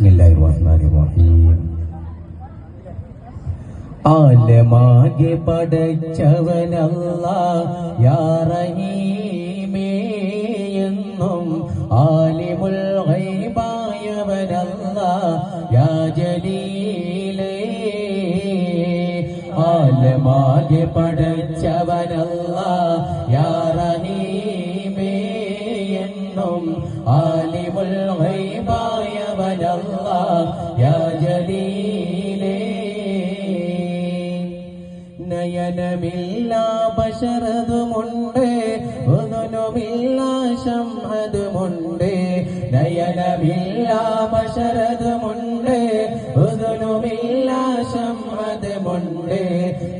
ബിസ്മില്ലാഹിർറഹ്മാനിർറഹീം. ആലമാകെ പടച്ചവനല്ലാഹ് യാ റഹീമേ എന്നും ആലിമുൽ ഗൈബായവനല്ലാഹ് യാ ജലീലേ. ആലമാകെ പടച്ചവനല്ലാഹ് യാ റഹീമേ എന്നും ആലിമുൽ ഗൈബായവനല്ലാഹ് യാ ജലീലേ. നയനമില്ല ബശറതുമുണ്ട്, ഉദുനുമില്ല ശംഅതുമുണ്ട്. നയനമില്ല ബശറതുമുണ്ട്, ഉദുനുമില്ല ശംഅതുമുണ്ട്.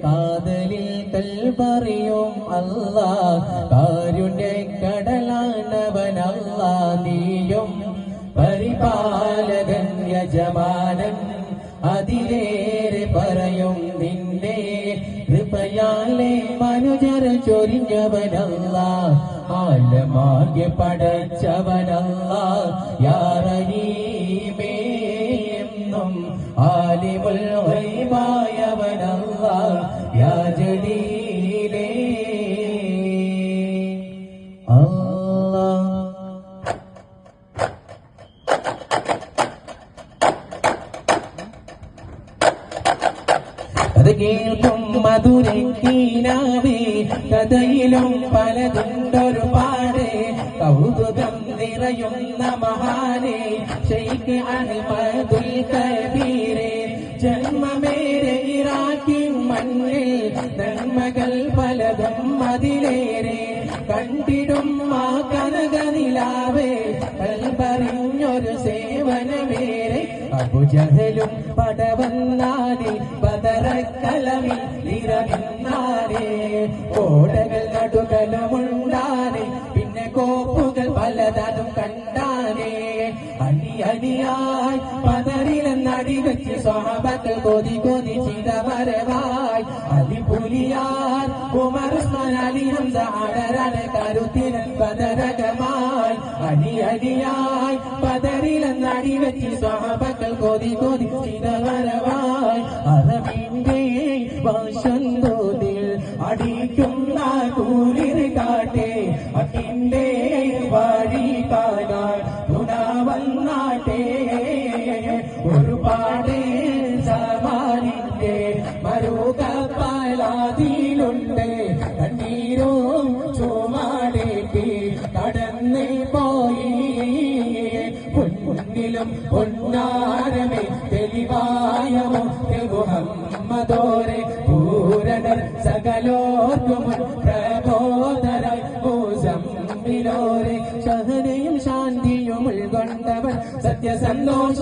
കാതലിൽ കൽബറിയും അല്ലാഹ്, കാരുണ്യക്കടലാണവനല്ലാഹ്. നീയും പരിപാലകൻ യജമാനൻ, അതിലേറെ പറയും നിന്നെ കൃപയാലെ മനുജർ ചൊരിഞ്ഞവനല്ലാഹ്. ആലമാകെ പടച്ചവനല്ലാഹ് യാ റഹീമേ എന്നും ആലിമുൽ ഗൈബായവനല്ലാഹ് യാ ജലീലേ. അത് കേൾക്കും മധുരക്കീനാവേ, കഥയിലും പലതുണ്ടൊരുപാട്. കൗതുകം നിറയുന്ന മഹാനെ ശൈഖ് അഹ്മദുൽ കബീരെ. ജന്മമേരെ ഇറാഖിൻ മണ്ണിൽ നന്മകൾ പലതും അതിലേറെ. കണ്ടിടും ആ കനകനിലാവേ, കൽബറിഞ്ഞൊരു സേവനമേറെ. അബുജഹലും പടവന്നാലി ബദറക്കലമിൽ നിറമിന്നാലേ. കോടകൾ നടുകലുമുണ്ടാനേ, പിന്നെ കോപ്പുകൾ പലതും കണ്ടാനേ. അണിയണിയായി പതറിലെന്നടി വെച്ച് സ്വഹാബത്ത് കൊതി കൊതി ചിതമരവായി. അലിപുലിയാർ ഉമർ ഉസ്മാൻ അലി ഹംസ അടരാണ് കരുത്തിന് പതരകമായി. അണിയണിയായി പതറിലെന്നടി വെച്ച് സ്വഹാബത്ത് കൊതി കൊതി ചിതമരവായി. അറബിന്റെ വശന്തോതിൽ അടിക്കുന്ന കൂലിർ കാട്ടെ, അക്കിന്റെ വഴി കാണാൻ വന്നാട്ടെ. ഒരുപാട് സവാലിന്റെ മരുകപ്പലാതിലുണ്ട്, കണ്ണീരും ചുമടേക്ക് കടന്നു പോയി. പൊന്നിലും പൊന്നാരമേ തെളിവായ മുഹമ്മദോരെ. പൂരണർ സകലോർക്കും പ്രബോധരായി മുസമ്മിലോരെ. ശഹനയും ശാന്തിയും ഉൾക്കൊണ്ടവൻ സത്യസന്തോഷ